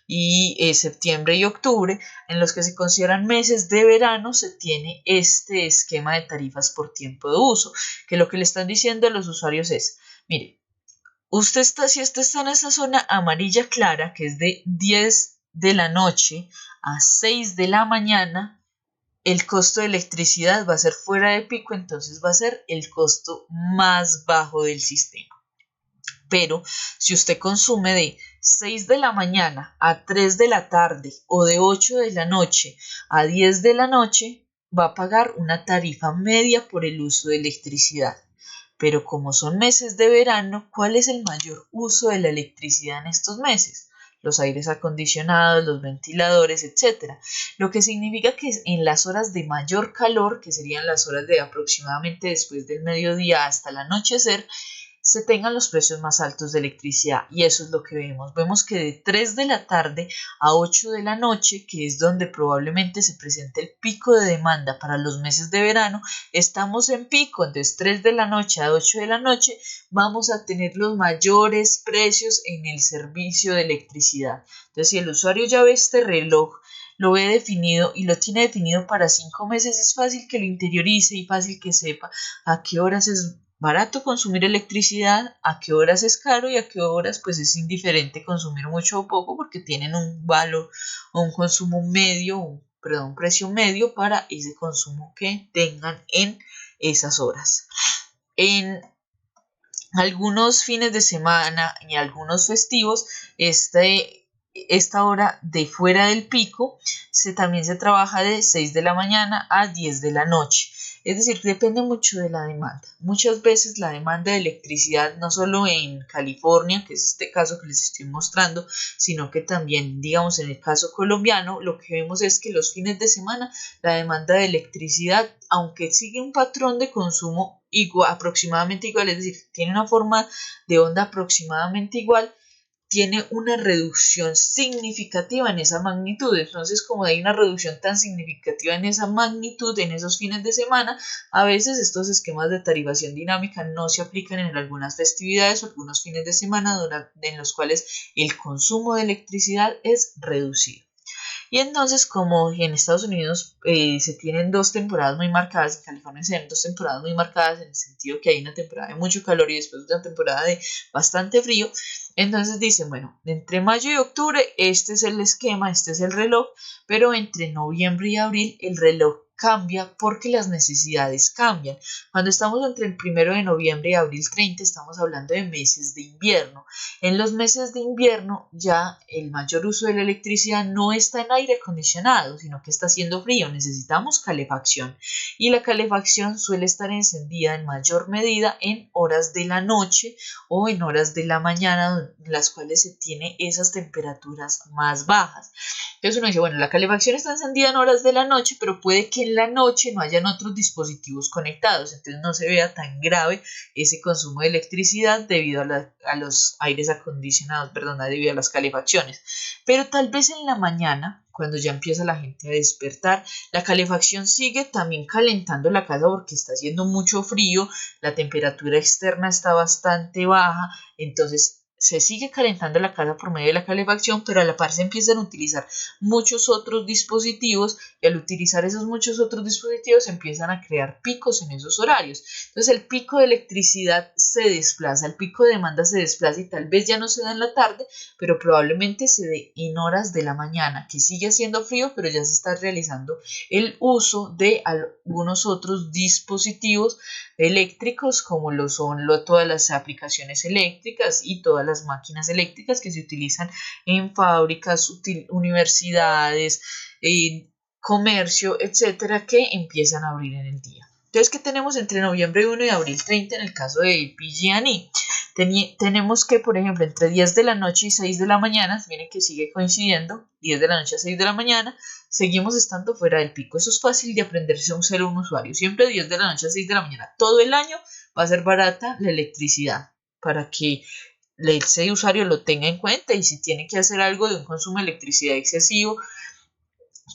y septiembre y octubre, en los que se consideran meses de verano, se tiene este esquema de tarifas por tiempo de uso, que lo que le están diciendo a los usuarios es, mire, si usted está en esa zona amarilla clara, que es de 10 de la noche a 6 de la mañana, el costo de electricidad va a ser fuera de pico, entonces va a ser el costo más bajo del sistema. Pero si usted consume de 6 de la mañana a 3 de la tarde o de 8 de la noche a 10 de la noche, va a pagar una tarifa media por el uso de electricidad. Pero como son meses de verano, ¿cuál es el mayor uso de la electricidad en estos meses? Los aires acondicionados, los ventiladores, etc. Lo que significa que en las horas de mayor calor, que serían las horas de aproximadamente después del mediodía hasta el anochecer, se tengan los precios más altos de electricidad. Y eso es lo que vemos. Vemos que de 3 de la tarde a 8 de la noche, que es donde probablemente se presente el pico de demanda para los meses de verano, estamos en pico. Entonces 3 de la noche a 8 de la noche vamos a tener los mayores precios en el servicio de electricidad. Entonces si el usuario ya ve este reloj, lo ve definido y lo tiene definido para 5 meses, es fácil que lo interiorice y fácil que sepa a qué horas es barato consumir electricidad, a qué horas es caro y a qué horas pues es indiferente consumir mucho o poco, porque tienen un valor o un consumo medio, un precio medio para ese consumo que tengan en esas horas. En algunos fines de semana y algunos festivos, esta hora de fuera del pico también se trabaja de 6 de la mañana a 10 de la noche. Es decir, depende mucho de la demanda. Muchas veces la demanda de electricidad, no solo en California, que es este caso que les estoy mostrando, sino que también, digamos, en el caso colombiano, lo que vemos es que los fines de semana la demanda de electricidad, aunque sigue un patrón de consumo aproximadamente igual, es decir, tiene una forma de onda aproximadamente igual, tiene una reducción significativa en esa magnitud. Entonces, como hay una reducción tan significativa en esa magnitud en esos fines de semana, a veces estos esquemas de tarifación dinámica no se aplican en algunas festividades o algunos fines de semana en los cuales el consumo de electricidad es reducido. Y entonces, como en Estados Unidos se tienen dos temporadas muy marcadas, en California se tienen dos temporadas muy marcadas, en el sentido que hay una temporada de mucho calor y después una temporada de bastante frío, entonces dicen, bueno, entre mayo y octubre este es el esquema, este es el reloj, pero entre noviembre y abril el reloj cambia porque las necesidades cambian. Cuando estamos entre el 1 de noviembre y abril 30, estamos hablando de meses de invierno. En los meses de invierno ya el mayor uso de la electricidad no está en aire acondicionado, sino que está haciendo frío, necesitamos calefacción. Y la calefacción suele estar encendida en mayor medida en horas de la noche o en horas de la mañana, en las cuales se tiene esas temperaturas más bajas. Entonces uno dice, bueno, la calefacción está encendida en horas de la noche, pero puede que en la noche no hayan otros dispositivos conectados, entonces no se vea tan grave ese consumo de electricidad debido a los aires acondicionados, debido a las calefacciones. Pero tal vez en la mañana, cuando ya empieza la gente a despertar, la calefacción sigue también calentando la casa porque está haciendo mucho frío, la temperatura externa está bastante baja, entonces se sigue calentando la casa por medio de la calefacción, pero a la par se empiezan a utilizar muchos otros dispositivos y al utilizar esos muchos otros dispositivos se empiezan a crear picos en esos horarios. Entonces el pico de electricidad se desplaza, el pico de demanda se desplaza y tal vez ya no se da en la tarde, pero probablemente se dé en horas de la mañana, que sigue haciendo frío, pero ya se está realizando el uso de algunos otros dispositivos eléctricos como lo son todas las aplicaciones eléctricas y todas las máquinas eléctricas que se utilizan en fábricas, universidades, comercio, etcétera, que empiezan a abrir en el día. Entonces, ¿qué tenemos entre noviembre 1 y abril 30 en el caso de PG&E? Tenemos que, por ejemplo, entre 10 de la noche y 6 de la mañana, miren que sigue coincidiendo, 10 de la noche a 6 de la mañana, seguimos estando fuera del pico. Eso es fácil de aprenderse a un ser un usuario. Siempre 10 de la noche a 6 de la mañana, todo el año va a ser barata la electricidad para que ese usuario lo tenga en cuenta y si tiene que hacer algo de un consumo de electricidad excesivo,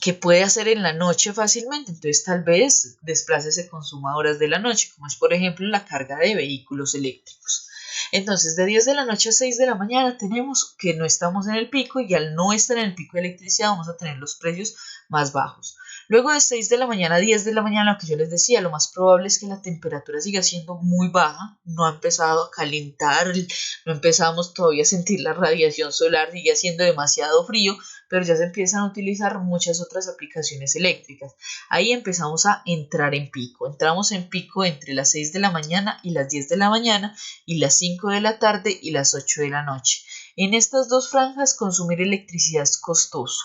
que puede hacer en la noche fácilmente, entonces tal vez desplace ese consumo a horas de la noche, como es por ejemplo la carga de vehículos eléctricos. Entonces de 10 de la noche a 6 de la mañana tenemos que no estamos en el pico y al no estar en el pico de electricidad vamos a tener los precios más bajos. Luego de 6 de la mañana a 10 de la mañana, lo que yo les decía, lo más probable es que la temperatura siga siendo muy baja, no ha empezado a calentar, no empezamos todavía a sentir la radiación solar, sigue haciendo demasiado frío, pero ya se empiezan a utilizar muchas otras aplicaciones eléctricas. Ahí empezamos a entrar en pico. Entramos en pico entre las 6 de la mañana y las 10 de la mañana y las 5 de la tarde y las 8 de la noche. En estas dos franjas consumir electricidad es costoso.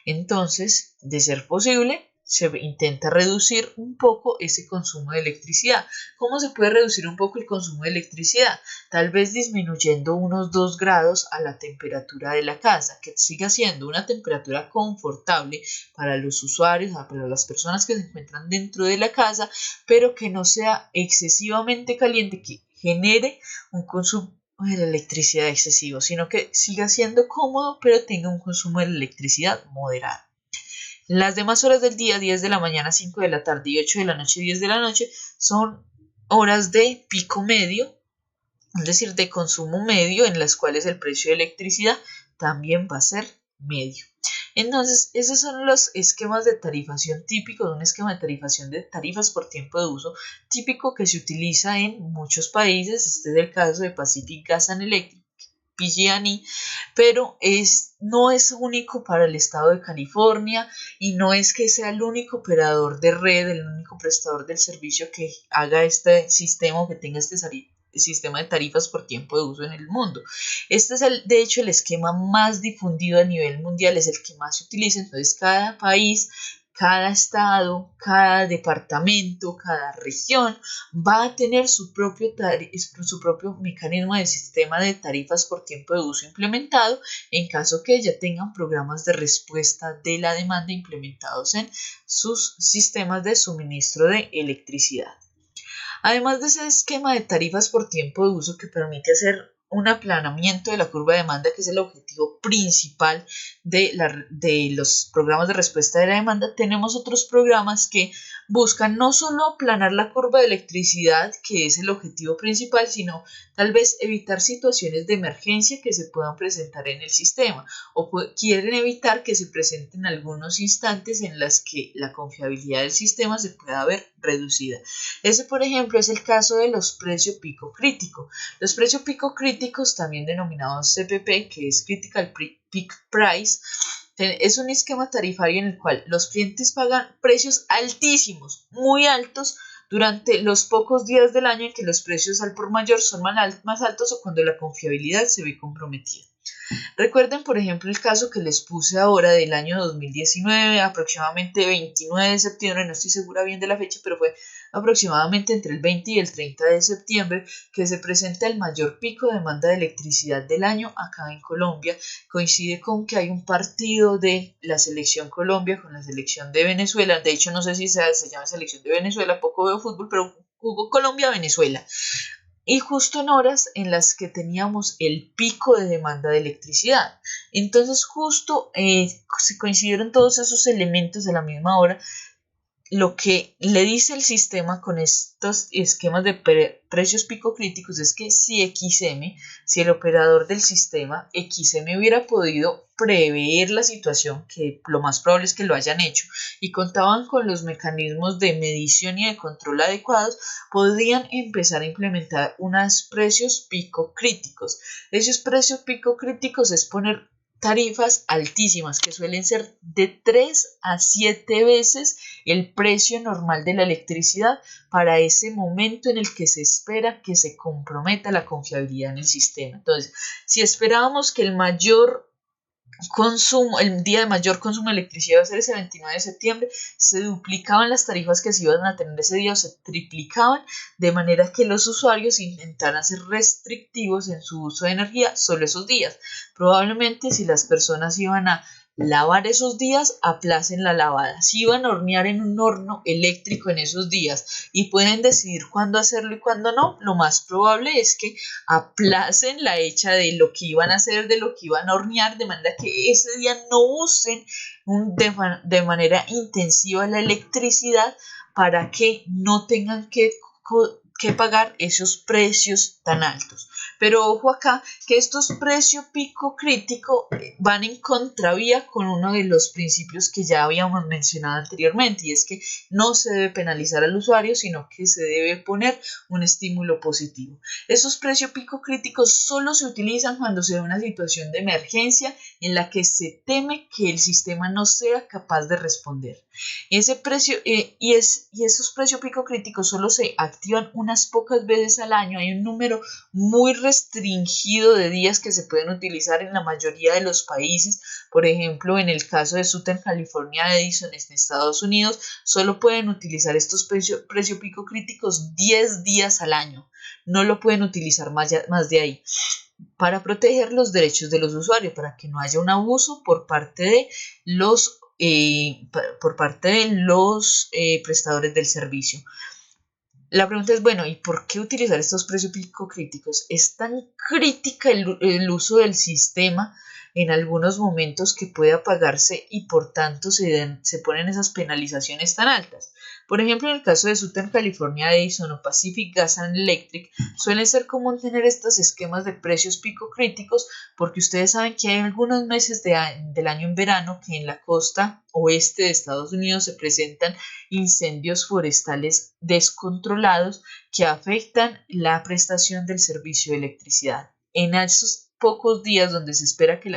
Entonces, de ser posible, se intenta reducir un poco ese consumo de electricidad. ¿Cómo se puede reducir un poco el consumo de electricidad? Tal vez disminuyendo unos 2 grados a la temperatura de la casa, que siga siendo una temperatura confortable para los usuarios, para las personas que se encuentran dentro de la casa, pero que no sea excesivamente caliente, que genere un consumo de la electricidad excesivo, sino que siga siendo cómodo, pero tenga un consumo de electricidad moderado. Las demás horas del día, 10 de la mañana, 5 de la tarde y 8 de la noche, 10 de la noche, son horas de pico medio, es decir, de consumo medio, en las cuales el precio de electricidad también va a ser medio. Entonces, esos son los esquemas de tarifación típicos, un esquema de tarifación de tarifas por tiempo de uso típico que se utiliza en muchos países. Este es el caso de Pacific Gas and Electric, PG&E, pero no es único para el estado de California y no es que sea el único operador de red, el único prestador del servicio que haga este sistema o que tenga este sistema de tarifas por tiempo de uso en el mundo. Este es de hecho el esquema más difundido a nivel mundial, es el que más se utiliza. Entonces cada país, cada estado, cada departamento, cada región va a tener su propio mecanismo de sistema de tarifas por tiempo de uso implementado en caso que ya tengan programas de respuesta de la demanda implementados en sus sistemas de suministro de electricidad. Además de ese esquema de tarifas por tiempo de uso que permite hacer un aplanamiento de la curva de demanda, que es el objetivo principal de los programas de respuesta de la demanda, tenemos otros programas que buscan no solo aplanar la curva de electricidad, que es el objetivo principal, sino tal vez evitar situaciones de emergencia que se puedan presentar en el sistema o quieren evitar que se presenten algunos instantes en las que la confiabilidad del sistema se pueda ver reducida. Ese, por ejemplo, es el caso de los precios pico crítico. Los precios pico críticos, también denominados CPP, que es Critical Peak Price, es un esquema tarifario en el cual los clientes pagan precios altísimos, muy altos, durante los pocos días del año en que los precios al por mayor son más altos o cuando la confiabilidad se ve comprometida. Recuerden, por ejemplo, el caso que les puse ahora del año 2019, aproximadamente 29 de septiembre, no estoy segura bien de la fecha, pero fue aproximadamente entre el 20 y el 30 de septiembre que se presenta el mayor pico de demanda de electricidad del año acá en Colombia. Coincide con que hay un partido de la selección Colombia con la selección de Venezuela. De hecho, no sé si se llama selección de Venezuela, poco veo fútbol, pero jugó Colombia-Venezuela. Y justo en horas en las que teníamos el pico de demanda de electricidad. Entonces justo se coincidieron todos esos elementos a la misma hora lo que le dice el sistema con estos esquemas de precios pico críticos es que si el operador del sistema XM hubiera podido prever la situación, que lo más probable es que lo hayan hecho, y contaban con los mecanismos de medición y de control adecuados, podrían empezar a implementar unos precios pico críticos. Esos precios pico críticos es poner tarifas altísimas que suelen ser de 3 a 7 veces el precio normal de la electricidad para ese momento en el que se espera que se comprometa la confiabilidad en el sistema. Entonces, si esperábamos que el día de mayor consumo de electricidad va a ser ese 29 de septiembre, se duplicaban las tarifas que se iban a tener ese día o se triplicaban, de manera que los usuarios intentaran ser restrictivos en su uso de energía solo esos días. Probablemente si las personas iban a lavar esos días, aplacen la lavada. Si iban a hornear en un horno eléctrico en esos días y pueden decidir cuándo hacerlo y cuándo no, lo más probable es que aplacen la hecha de lo que iban a hacer, de lo que iban a hornear, de manera que ese día no usen de manera intensiva la electricidad para que no tengan que pagar esos precios tan altos. Pero ojo acá que estos precios pico crítico van en contravía con uno de los principios que ya habíamos mencionado anteriormente, y es que no se debe penalizar al usuario, sino que se debe poner un estímulo positivo. Esos precios pico críticos solo se utilizan cuando se da una situación de emergencia en la que se teme que el sistema no sea capaz de responder. Ese precio y esos precios pico críticos solo se activan unas pocas veces al año. Hay un número muy restringido de días que se pueden utilizar en la mayoría de los países. Por ejemplo, en el caso de Southern California Edison en Estados Unidos, solo pueden utilizar estos precios pico críticos 10 días al año. No lo pueden utilizar más de ahí, para proteger los derechos de los usuarios, para que no haya un abuso por parte de los prestadores del servicio. La pregunta es, bueno, ¿y por qué utilizar estos precios pico críticos? Es tan crítica el uso del sistema en algunos momentos que puede apagarse y por tanto se ponen esas penalizaciones tan altas. Por ejemplo, en el caso de Southern California Edison o Pacific Gas and Electric, suele ser común tener estos esquemas de precios pico críticos porque ustedes saben que hay algunos meses del año en verano que en la costa oeste de Estados Unidos se presentan incendios forestales descontrolados que afectan la prestación del servicio de electricidad. En esos pocos días donde se espera que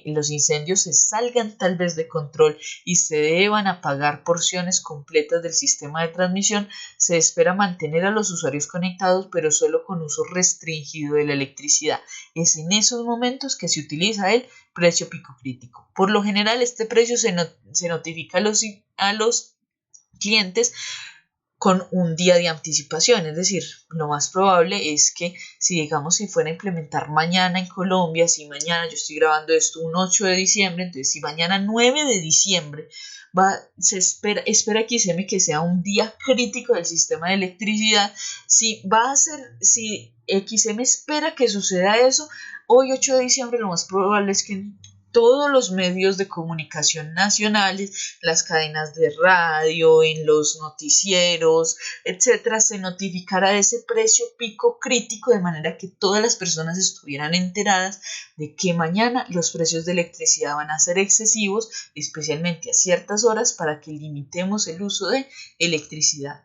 los incendios se salgan tal vez de control y se deban apagar porciones completas del sistema de transmisión, se espera mantener a los usuarios conectados, pero solo con uso restringido de la electricidad. Es en esos momentos que se utiliza el precio pico crítico. Por lo general, este precio se notifica a los clientes con un día de anticipación, es decir, lo más probable es que si fuera a implementar mañana en Colombia, si mañana yo estoy grabando esto un 8 de diciembre, entonces si mañana 9 de diciembre se espera XM que sea un día crítico del sistema de electricidad, si XM espera que suceda eso, hoy 8 de diciembre lo más probable es que todos los medios de comunicación nacionales, las cadenas de radio, en los noticieros, etcétera, se notificara de ese precio pico crítico de manera que todas las personas estuvieran enteradas de que mañana los precios de electricidad van a ser excesivos, especialmente a ciertas horas, para que limitemos el uso de electricidad.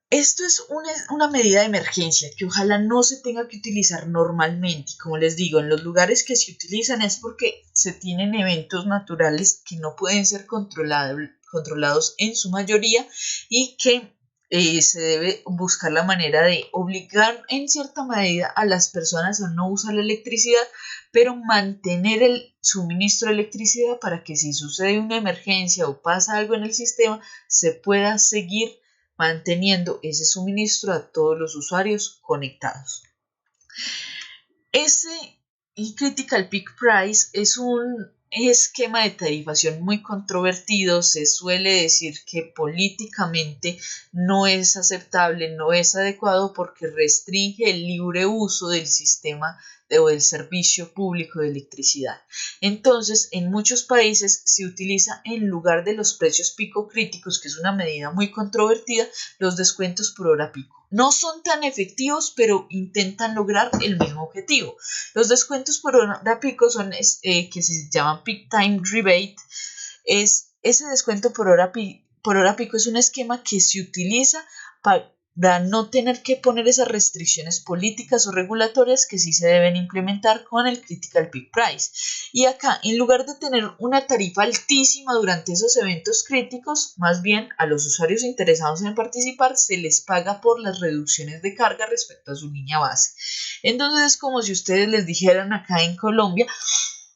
Esto es una medida de emergencia que ojalá no se tenga que utilizar normalmente. Como les digo, en los lugares que se utilizan es porque se tienen eventos naturales que no pueden ser controlados en su mayoría y que se debe buscar la manera de obligar en cierta medida a las personas a no usar la electricidad, pero mantener el suministro de electricidad para que si sucede una emergencia o pasa algo en el sistema, se pueda seguir manteniendo ese suministro a todos los usuarios conectados. Ese Critical Peak Price es un esquema de tarifación muy controvertido. Se suele decir que políticamente no es aceptable, no es adecuado porque restringe el libre uso del sistema o del servicio público de electricidad. Entonces, en muchos países se utiliza en lugar de los precios pico críticos, que es una medida muy controvertida, los descuentos por hora pico. No son tan efectivos, pero intentan lograr el mismo objetivo. Los descuentos por hora pico son que se llaman Peak Time Rebate. Ese descuento por hora pico es un esquema que se utiliza para no tener que poner esas restricciones políticas o regulatorias que sí se deben implementar con el Critical Peak Price. Y acá, en lugar de tener una tarifa altísima durante esos eventos críticos, más bien a los usuarios interesados en participar se les paga por las reducciones de carga respecto a su línea base. Entonces es como si ustedes les dijeran acá en Colombia,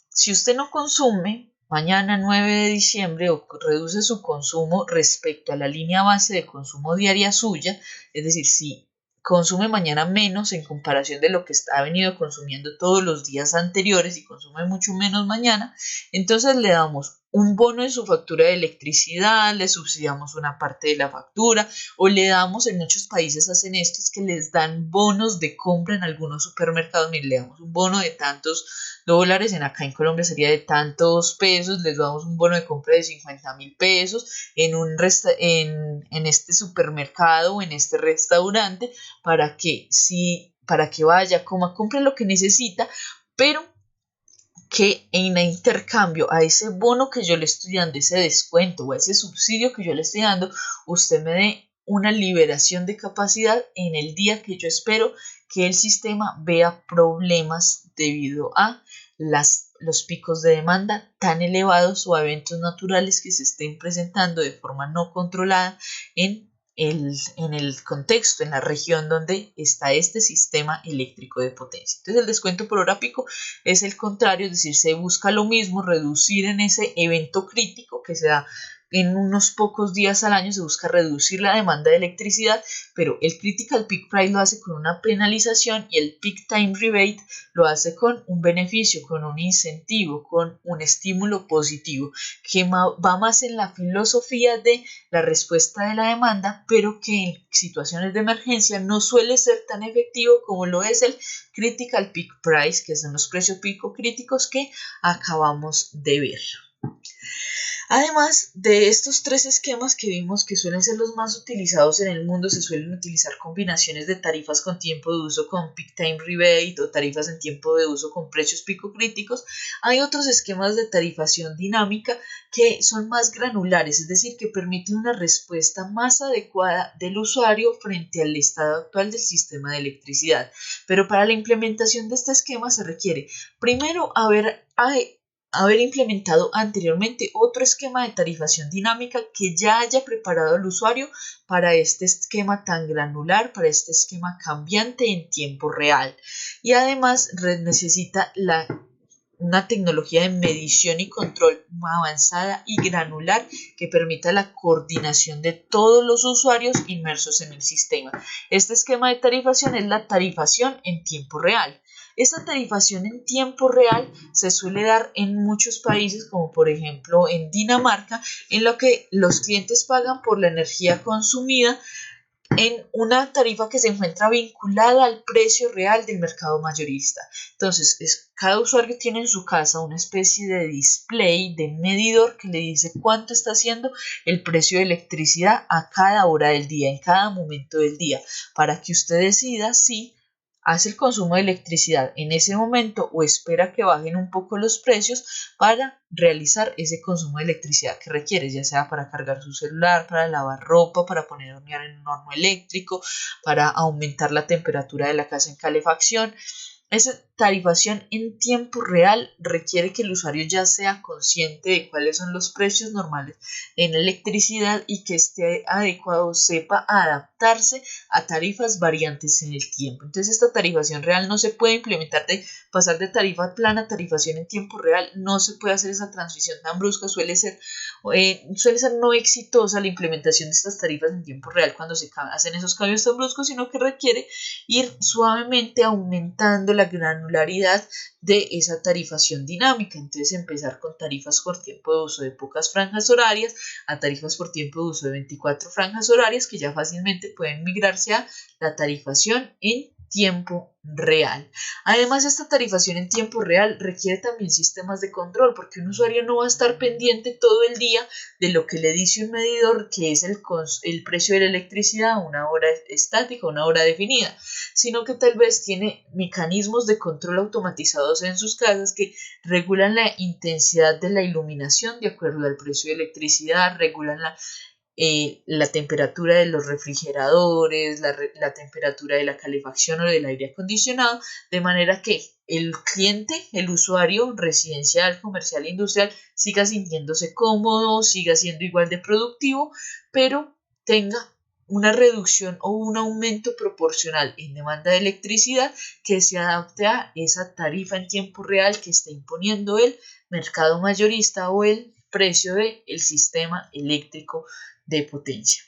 si usted no consume mañana 9 de diciembre o reduce su consumo respecto a la línea base de consumo diaria suya, es decir, si consume mañana menos en comparación de lo que ha venido consumiendo todos los días anteriores y consume mucho menos mañana, entonces le damos un bono en su factura de electricidad, le subsidiamos una parte de la factura o le damos, en muchos países hacen esto, es que les dan bonos de compra en algunos supermercados. Mire, le damos un bono de tantos dólares, acá en Colombia sería de tantos pesos, les damos un bono de compra de 50.000 pesos en este supermercado o en este restaurante para que vaya, coma, compre lo que necesita, pero que en intercambio a ese bono que yo le estoy dando, ese descuento o ese subsidio que yo le estoy dando, usted me dé una liberación de capacidad en el día que yo espero que el sistema vea problemas debido a los picos de demanda tan elevados o a eventos naturales que se estén presentando de forma no controlada en el contexto, en la región donde está este sistema eléctrico de potencia. Entonces el descuento por hora pico es el contrario, es decir, se busca lo mismo, reducir en ese evento crítico que se da en unos pocos días al año, se busca reducir la demanda de electricidad, pero el Critical Peak Price lo hace con una penalización y el Peak Time Rebate lo hace con un beneficio, con un incentivo, con un estímulo positivo, que va más en la filosofía de la respuesta de la demanda, pero que en situaciones de emergencia no suele ser tan efectivo como lo es el Critical Peak Price, que son los precios pico críticos que acabamos de ver. Además de estos tres esquemas que vimos que suelen ser los más utilizados en el mundo, se suelen utilizar combinaciones de tarifas con tiempo de uso con Peak Time Rebate o tarifas en tiempo de uso con precios pico críticos. Hay otros esquemas de tarifación dinámica que son más granulares, es decir, que permiten una respuesta más adecuada del usuario frente al estado actual del sistema de electricidad. Pero para la implementación de este esquema se requiere primero haber implementado anteriormente otro esquema de tarifación dinámica que ya haya preparado al usuario para este esquema tan granular, para este esquema cambiante en tiempo real. Y además necesita una tecnología de medición y control avanzada y granular que permita la coordinación de todos los usuarios inmersos en el sistema. Este esquema de tarifación es la tarifación en tiempo real. Esta tarifación en tiempo real se suele dar en muchos países, como por ejemplo en Dinamarca, en lo que los clientes pagan por la energía consumida en una tarifa que se encuentra vinculada al precio real del mercado mayorista. Entonces, cada usuario tiene en su casa una especie de display, de medidor que le dice cuánto está haciendo el precio de electricidad a cada hora del día, en cada momento del día, para que usted decida si hace el consumo de electricidad en ese momento o espera que bajen un poco los precios para realizar ese consumo de electricidad que requiere, ya sea para cargar su celular, para lavar ropa, para poner a hornear en un horno eléctrico, para aumentar la temperatura de la casa en calefacción. Esa tarifación en tiempo real requiere que el usuario ya sea consciente de cuáles son los precios normales en electricidad y que esté adecuado, sepa adaptarse a tarifas variantes en el tiempo. Entonces esta tarifación real no se puede implementar de pasar de tarifa plana a tarifación en tiempo real, no se puede hacer esa transición tan brusca, suele ser no exitosa la implementación de estas tarifas en tiempo real cuando se hacen esos cambios tan bruscos, sino que requiere ir suavemente aumentando la granularidad granularidad de esa tarifación dinámica. Entonces empezar con tarifas por tiempo de uso de pocas franjas horarias a tarifas por tiempo de uso de 24 franjas horarias, que ya fácilmente pueden migrarse a la tarifación en tiempo real. Además, esta tarifación en tiempo real requiere también sistemas de control, porque un usuario no va a estar pendiente todo el día de lo que le dice un medidor, que es el precio de la electricidad, una hora estática, una hora definida, sino que tal vez tiene mecanismos de control automatizados en sus casas que regulan la intensidad de la iluminación de acuerdo al precio de electricidad, regulan la temperatura de los refrigeradores, la temperatura de la calefacción o del aire acondicionado, de manera que el cliente, el usuario residencial, comercial e industrial siga sintiéndose cómodo, siga siendo igual de productivo, pero tenga una reducción o un aumento proporcional en demanda de electricidad que se adapte a esa tarifa en tiempo real que está imponiendo el mercado mayorista o el precio del sistema eléctrico de potencia.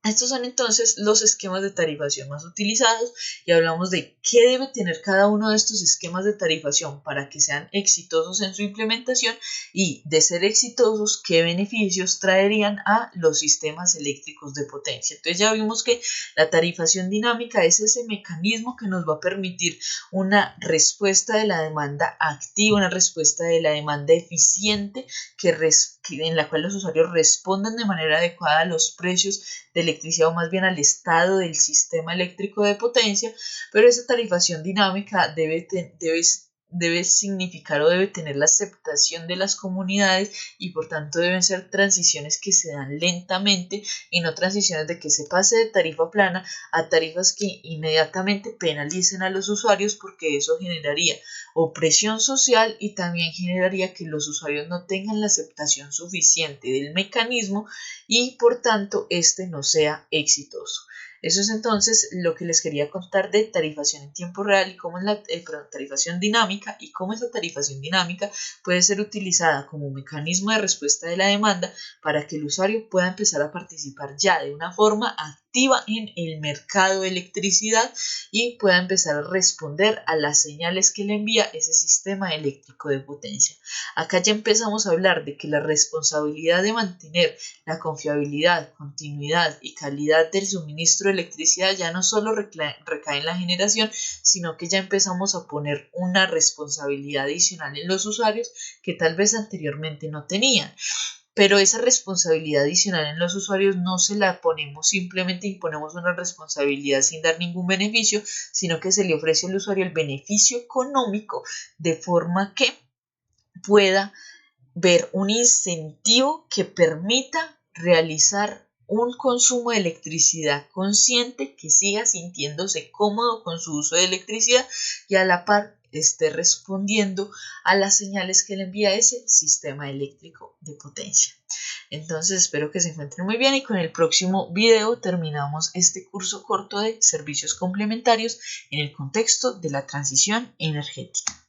Estos son entonces los esquemas de tarifación más utilizados y hablamos de qué debe tener cada uno de estos esquemas de tarifación para que sean exitosos en su implementación y, de ser exitosos, qué beneficios traerían a los sistemas eléctricos de potencia. Entonces ya vimos que la tarifación dinámica es ese mecanismo que nos va a permitir una respuesta de la demanda activa, una respuesta de la demanda eficiente en la cual los usuarios respondan de manera adecuada a los precios de electricidad o más bien al estado del sistema eléctrico de potencia, pero esa tarifación dinámica debe significar o debe tener la aceptación de las comunidades y por tanto deben ser transiciones que se dan lentamente y no transiciones de que se pase de tarifa plana a tarifas que inmediatamente penalicen a los usuarios, porque eso generaría opresión social y también generaría que los usuarios no tengan la aceptación suficiente del mecanismo y por tanto este no sea exitoso. Eso es entonces lo que les quería contar de tarifación en tiempo real y cómo es la tarifación dinámica y cómo esa tarifación dinámica puede ser utilizada como mecanismo de respuesta de la demanda para que el usuario pueda empezar a participar ya de una forma activa en el mercado de electricidad y pueda empezar a responder a las señales que le envía ese sistema eléctrico de potencia. Acá ya empezamos a hablar de que la responsabilidad de mantener la confiabilidad, continuidad y calidad del suministro de electricidad ya no solo recae en la generación, sino que ya empezamos a poner una responsabilidad adicional en los usuarios que tal vez anteriormente no tenían. Pero esa responsabilidad adicional en los usuarios no se la ponemos, simplemente imponemos una responsabilidad sin dar ningún beneficio, sino que se le ofrece al usuario el beneficio económico de forma que pueda ver un incentivo que permita realizar un consumo de electricidad consciente, que siga sintiéndose cómodo con su uso de electricidad y a la par esté respondiendo a las señales que le envía ese sistema eléctrico de potencia. Entonces espero que se encuentren muy bien y con el próximo video terminamos este curso corto de servicios complementarios en el contexto de la transición energética.